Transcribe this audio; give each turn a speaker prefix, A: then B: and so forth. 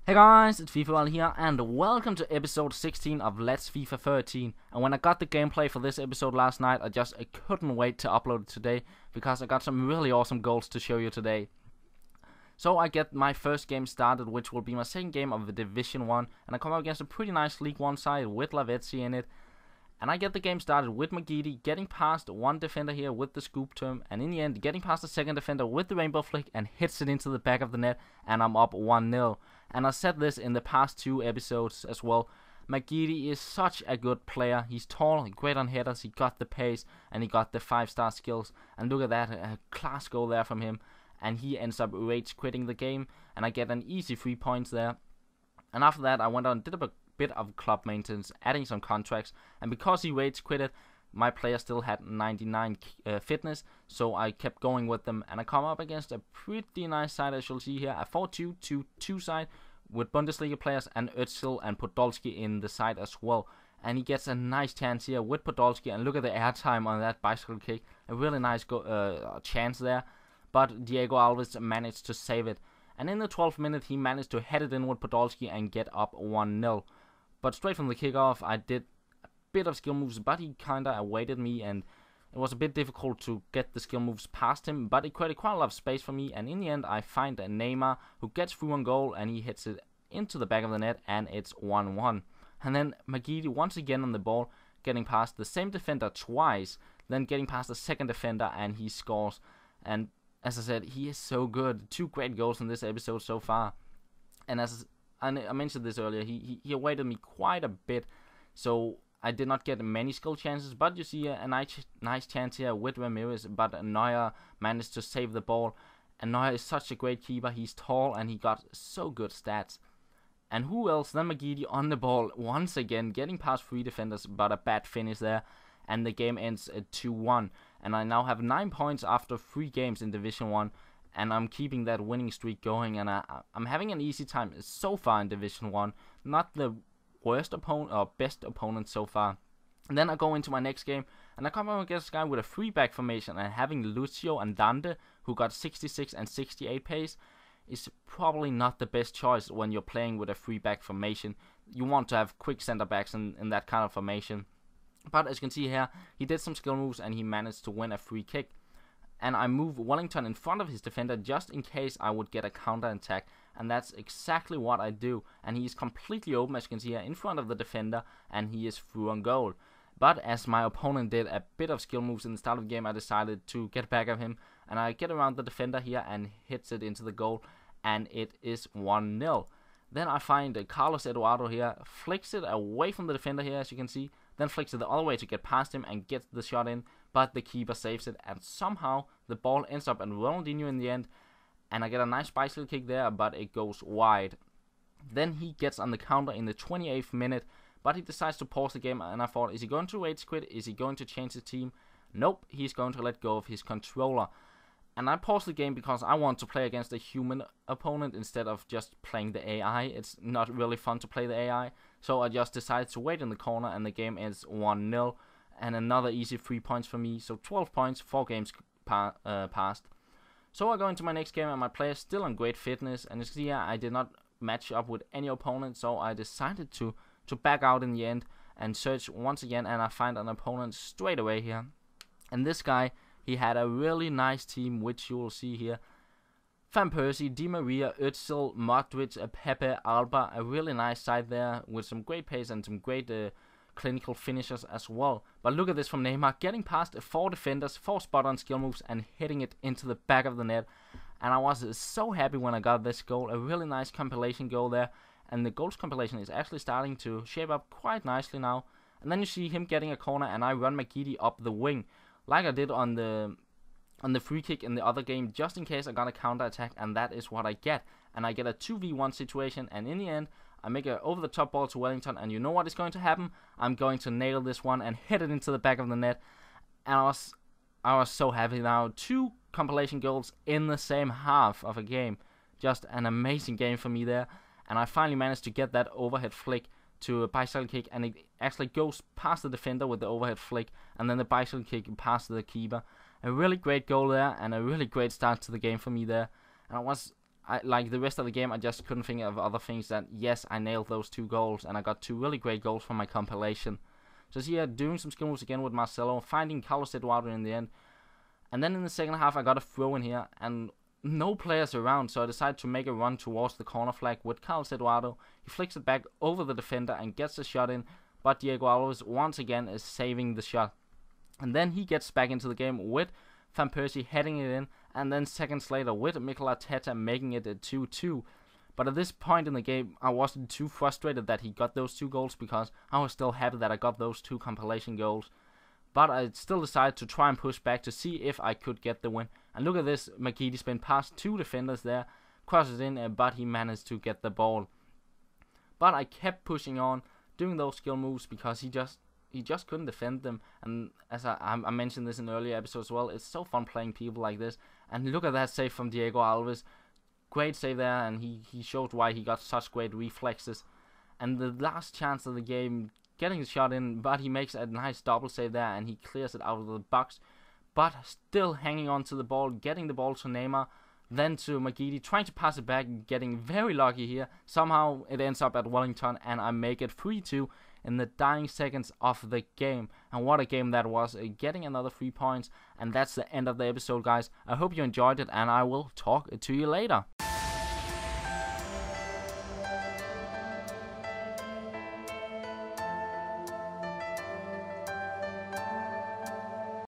A: Hey guys, it's FifaRalle here, and welcome to episode 16 of Let's FIFA 13. And when I got the gameplay for this episode last night, I couldn't wait to upload it today, because I got some really awesome goals to show you today. So I get my first game started, which will be my second game of the Division 1, and I come up against a pretty nice League 1 side with Lavezzi in it. And I get the game started with Magidi, getting past one defender here with the scoop term, and in the end, getting past the second defender with the rainbow flick and hits it into the back of the net, and I'm up 1-0. And I said this in the past two episodes as well. Magidi is such a good player. He's tall, great on headers, he got the pace, and he got the 5-star skills. And look at that, a class goal there from him. And he ends up rage quitting the game, and I get an easy 3 points there. And after that, I went on and did a bit of club maintenance, adding some contracts, and because he rage quitted, my player still had 99 fitness, so I kept going with them, and I come up against a pretty nice side, as you'll see here, a 4-2-2-2 side with Bundesliga players and Özil and Podolski in the side as well. And he gets a nice chance here with Podolski, and look at the airtime on that bicycle kick, a really nice chance there, but Diego Alves managed to save it. And in the 12th minute, he managed to head it in with Podolski and get up 1-0. But straight from the kickoff, I did a bit of skill moves, but he kinda awaited me, and it was a bit difficult to get the skill moves past him, but it created quite a lot of space for me, and in the end, I find a Neymar who gets through on goal, and he hits it into the back of the net, and it's 1-1. And then Magidi once again on the ball, getting past the same defender twice, then getting past the second defender, and he scores. And as I said, he is so good. 2 great goals in this episode so far. And as I mentioned this earlier, he awaited me quite a bit, so I did not get many skill chances, but you see a nice chance here with Ramirez, but Neuer managed to save the ball, and Neuer is such a great keeper. He's tall, and he got so good stats. And who else than Magidi on the ball once again, getting past 3 defenders, but a bad finish there, and the game ends at 2-1, and I now have 9 points after 3 games in Division 1, and I'm keeping that winning streak going, and I'm having an easy time so far in Division 1, not the worst opponent or best opponent so far. And then I go into my next game, and I come up against a guy with a 3-back formation, and having Lucio and Dante, who got 66 and 68 pace, is probably not the best choice when you're playing with a 3-back formation. You want to have quick center backs in that kind of formation. But as you can see here, he did some skill moves, and he managed to win a free kick. And I move Wellington in front of his defender just in case I would get a counter attack, and that's exactly what I do. And he's completely open, as you can see here, in front of the defender, and he is through on goal. But as my opponent did a bit of skill moves in the start of the game, I decided to get back of him, and I get around the defender here and hits it into the goal, and it is 1-0. Then I find Carlos Eduardo here, flicks it away from the defender here, as you can see, then flicks it the other way to get past him and gets the shot in, but the keeper saves it, and somehow the ball ends up in Ronaldinho in the end, and I get a nice bicycle kick there, but it goes wide. Then he gets on the counter in the 28th minute, but he decides to pause the game, and I thought, is he going to rage quit? Is he going to change his team? Nope, he's going to let go of his controller. And I paused the game because I want to play against a human opponent instead of just playing the AI. It's not really fun to play the AI. So I just decided to wait in the corner, and the game ends 1-0. And another easy 3 points for me. So 12 points, 4 games passed. So I go into my next game, and my player is still on great fitness. And you see here, I did not match up with any opponent. So I decided to back out in the end and search once again. And I find an opponent straight away here. And this guy, he had a really nice team, which you will see here. Van Persie, Di Maria, Özil, Modric, Pepe, Alba, a really nice side there with some great pace and some great clinical finishers as well. But look at this from Neymar, getting past 4 defenders, 4 spot-on skill moves, and hitting it into the back of the net. And I was so happy when I got this goal, a really nice compilation goal there. And the goals compilation is actually starting to shape up quite nicely now. And then you see him getting a corner, and I run Magidi up the wing, like I did on the free kick in the other game, just in case I got a counter attack, and that is what I get. And I get a 2v1 situation, and in the end, I make a over-the-top ball to Wellington, and you know what is going to happen? I'm going to nail this one and hit it into the back of the net. And I was so happy now. 2 compilation goals in the same half of a game. Just an amazing game for me there. And I finally managed to get that overhead flick to a bicycle kick, and it actually goes past the defender with the overhead flick, and then the bicycle kick past the keeper. A really great goal there, and a really great start to the game for me there. And like the rest of the game, I just couldn't think of other things that, yes, I nailed those 2 goals, and I got 2 really great goals from my compilation. Just here, doing some skill moves again with Marcelo, finding Carlos Eduardo in the end. And then in the second half, I got a throw in here, and no players around, so I decided to make a run towards the corner flag with Carlos Eduardo. He flicks it back over the defender and gets the shot in, but Diego Alves once again is saving the shot. And then he gets back into the game with Van Persie heading it in, and then seconds later with Mikel Arteta making it a 2-2. But at this point in the game, I wasn't too frustrated that he got those 2 goals, because I was still happy that I got those 2 compilation goals. But I still decided to try and push back to see if I could get the win. And look at this, Makiti spin past 2 defenders there, crosses in, but he managed to get the ball. But I kept pushing on, doing those skill moves, because he just couldn't defend them. And as I mentioned this in earlier episodes as well, it's so fun playing people like this. And look at that save from Diego Alves. Great save there, and he showed why he got such great reflexes. And the last chance of the game, getting the shot in, but he makes a nice double save there, and he clears it out of the box. But still hanging on to the ball, getting the ball to Neymar, then to Magidi, trying to pass it back, getting very lucky here. Somehow it ends up at Wellington, and I make it 3-2 in the dying seconds of the game. And what a game that was, getting another 3 points. And that's the end of the episode, guys. I hope you enjoyed it, and I will talk to you later.